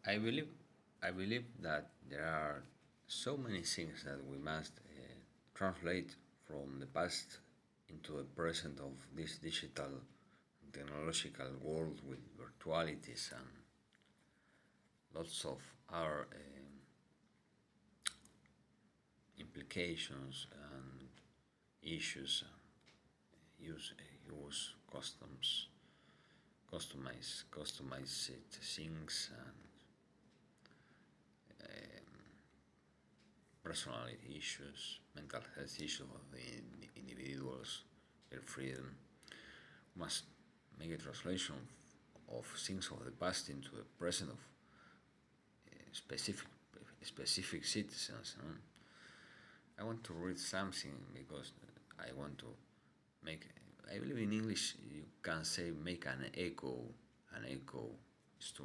I believe I believe that there are so many things that we must translate from the past into the present of this digital technological world with virtualities and lots of other implications and issues, use customize it, things and personality issues, mental health issues of the individuals, their freedom. We must make a translation of things of the past into the present of specific specific citizens. No? I want to read something because I want to make. I believe in English you can say make an echo. An echo is to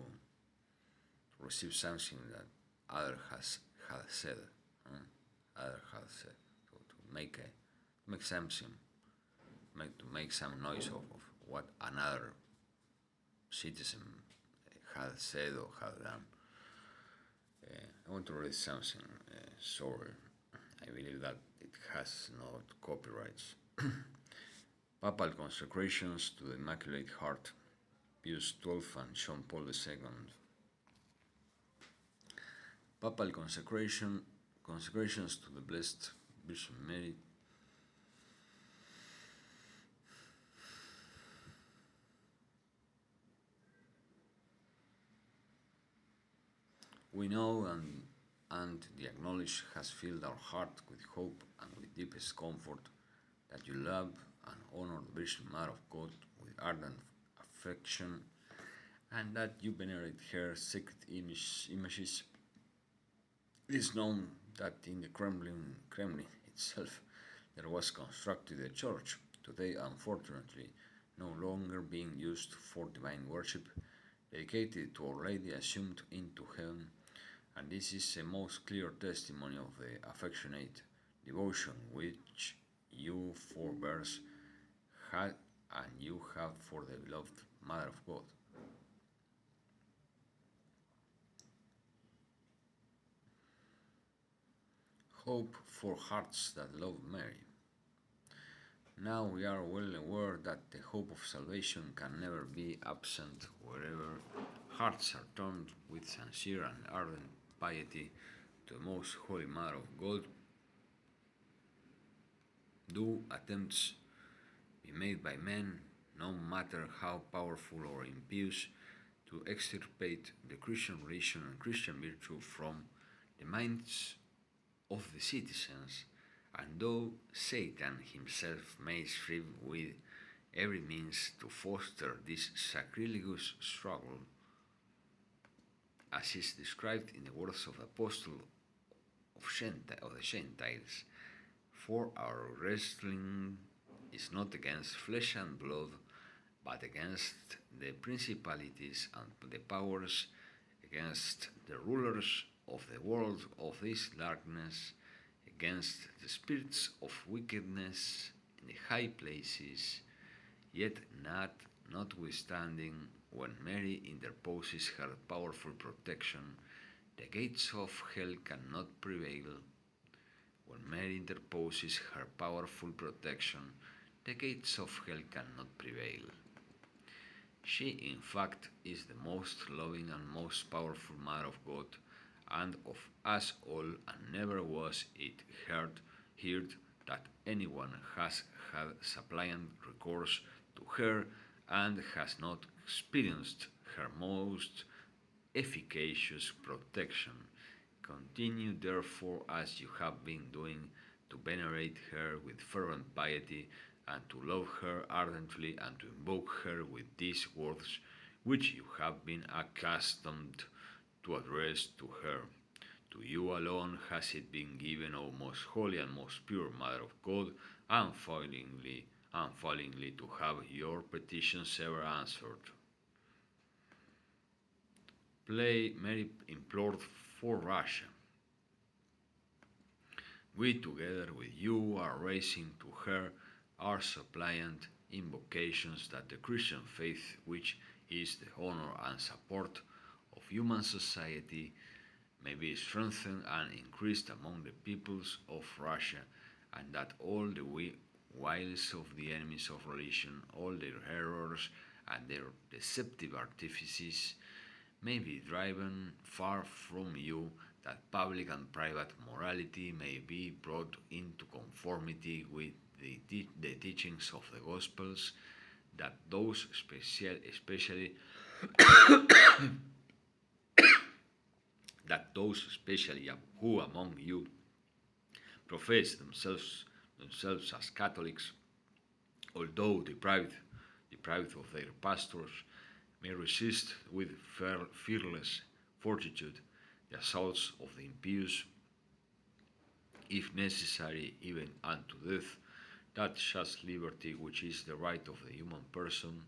receive something that other has said. Other has said. So to make something, to make some noise of what another citizen had said or had done. I want to read something. Sorry, I believe that it has no copyrights. Papal consecrations to the Immaculate Heart, Pius XII and John Paul II. Papal consecrations to the Blessed Virgin Mary. We know and the acknowledge has filled our heart with hope and with deepest comfort that you love and honor the Virgin Mother of God with ardent affection, and that you venerate her sacred images. It is known that in the Kremlin itself there was constructed a church, today unfortunately no longer being used for divine worship, dedicated to Our Lady assumed into heaven, and this is a most clear testimony of the affectionate devotion which you forebears had and you have for the beloved Mother of God. Hope for hearts that love Mary. Now we are well aware that the hope of salvation can never be absent wherever hearts are turned with sincere and ardent piety to the most holy Mother of God. Do attempts be made by men, no matter how powerful or impious, to extirpate the Christian religion and Christian virtue from the minds of the citizens, and though Satan himself may strive with every means to foster this sacrilegious struggle, as is described in the words of the Apostle of the Gentiles, for our wrestling is not against flesh and blood, but against the principalities and the powers, against the rulers of the world of this darkness, against the spirits of wickedness in the high places. Yet notwithstanding, when Mary interposes her powerful protection, the gates of hell cannot prevail. When Mary interposes her powerful protection, the gates of hell cannot prevail. She, in fact, is the most loving and most powerful Mother of God and of us all, and never was it heard that anyone has had suppliant recourse to her and has not experienced her most efficacious protection. Continue therefore as you have been doing to venerate her with fervent piety and to love her ardently and to invoke her with these words which you have been accustomed to address to her. To you alone has it been given, O most holy and most pure Mother of God, unfailingly to have your petitions ever answered. Mary implored for Russia. We together with you are raising to her our suppliant invocations that the Christian faith, which is the honor and support of human society may be strengthened and increased among the peoples of Russia, and that all the wiles of the enemies of religion, all their errors and their deceptive artifices may be driven far from you, that public and private morality may be brought into conformity with the teachings of the Gospels, that those especially that those especially who among you profess themselves as Catholics, although deprived of their pastors, may resist with fearless fortitude the assaults of the impious, if necessary, even unto death, that just liberty which is the right of the human person,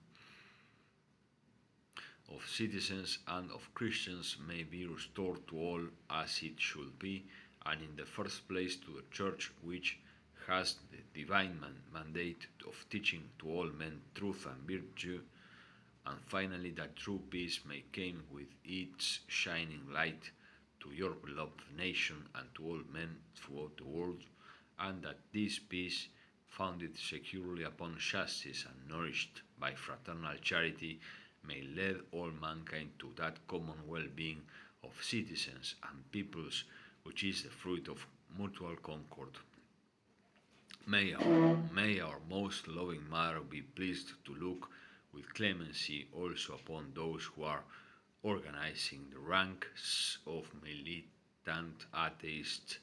of citizens and of Christians may be restored to all as it should be, and in the first place to the Church, which has the divine mandate of teaching to all men truth and virtue, and finally that true peace may come with its shining light to your beloved nation and to all men throughout the world, and that this peace, founded securely upon justice and nourished by fraternal charity, may lead all mankind to that common well-being of citizens and peoples which is the fruit of mutual concord. May our most loving Mother be pleased to look with clemency also upon those who are organizing the ranks of militant atheists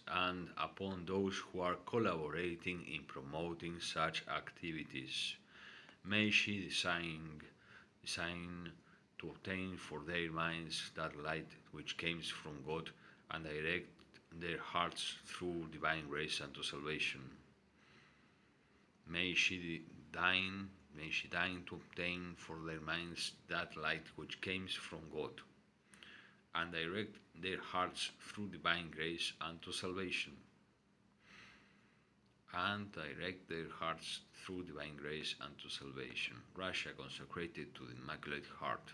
and upon those who are collaborating in promoting such activities. May she design to obtain for their minds that light which comes from God, and direct their hearts through divine grace unto salvation. May she deign to obtain for their minds that light which comes from God, and direct their hearts through divine grace unto salvation. Russia consecrated to the Immaculate Heart.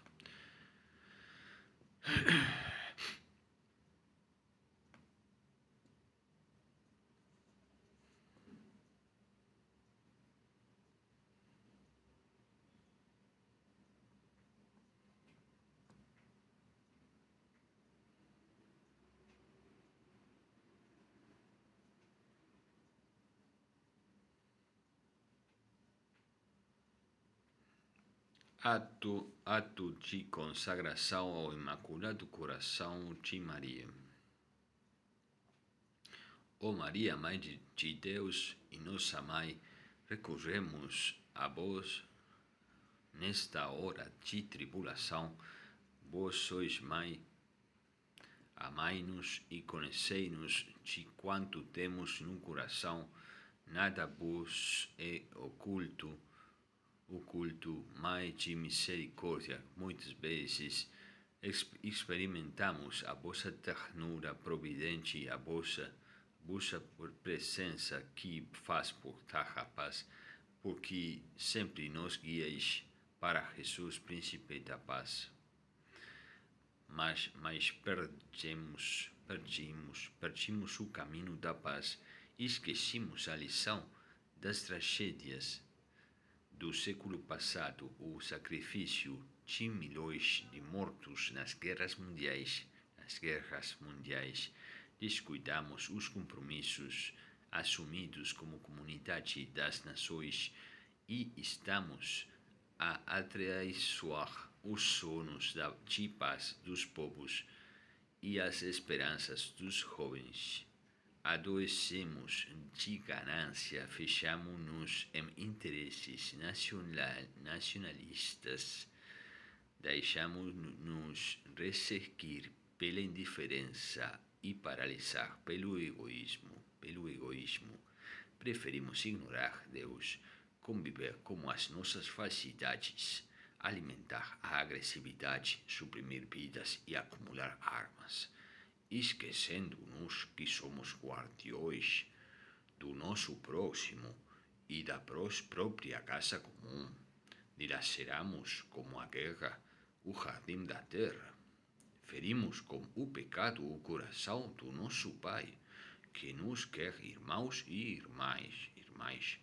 Ato de consagração ao Imaculado Coração de Maria. Ó Maria, Mãe de Deus e nossa Mãe, recorremos a vós nesta hora de tribulação. Vós sois Mãe, amai-nos e conhecei-nos de quanto temos no coração, nada vos é oculto, Mãe de misericórdia. Muitas vezes experimentamos a vossa ternura providente e a vossa presença que faz portar a paz, porque sempre nos guiais para Jesus, Príncipe da Paz. Mas perdemos o caminho da paz e esquecemos a lição das tragédias do século passado, o sacrifício de milhões de mortos nas guerras mundiais. Descuidamos os compromissos assumidos como comunidade das nações e estamos a atraiçoar os sonhos de paz dos povos e as esperanças dos jovens. Adoecemos de ganância, fechamos-nos em interesses nacionalistas, deixamos-nos ressequir pela indiferença e paralisar pelo egoísmo. Preferimos ignorar Deus, conviver com as nossas falsidades, alimentar a agressividade, suprimir vidas e acumular armas, esquecendo-nos que somos guardiões do nosso próximo e da própria casa comum. Dilaceramos como a guerra, o jardim da terra. Ferimos com o pecado o coração do nosso Pai, que nos quer irmãos e irmãs.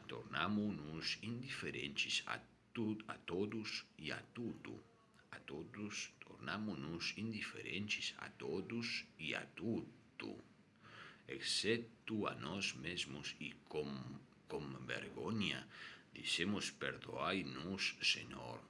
Tornamo-nos indiferentes a todos e a tudo. Tornamo-nos indiferentes a todos e a tudo, exceto a nós mesmos, e com vergonha dizemos: perdoai-nos, Senhor.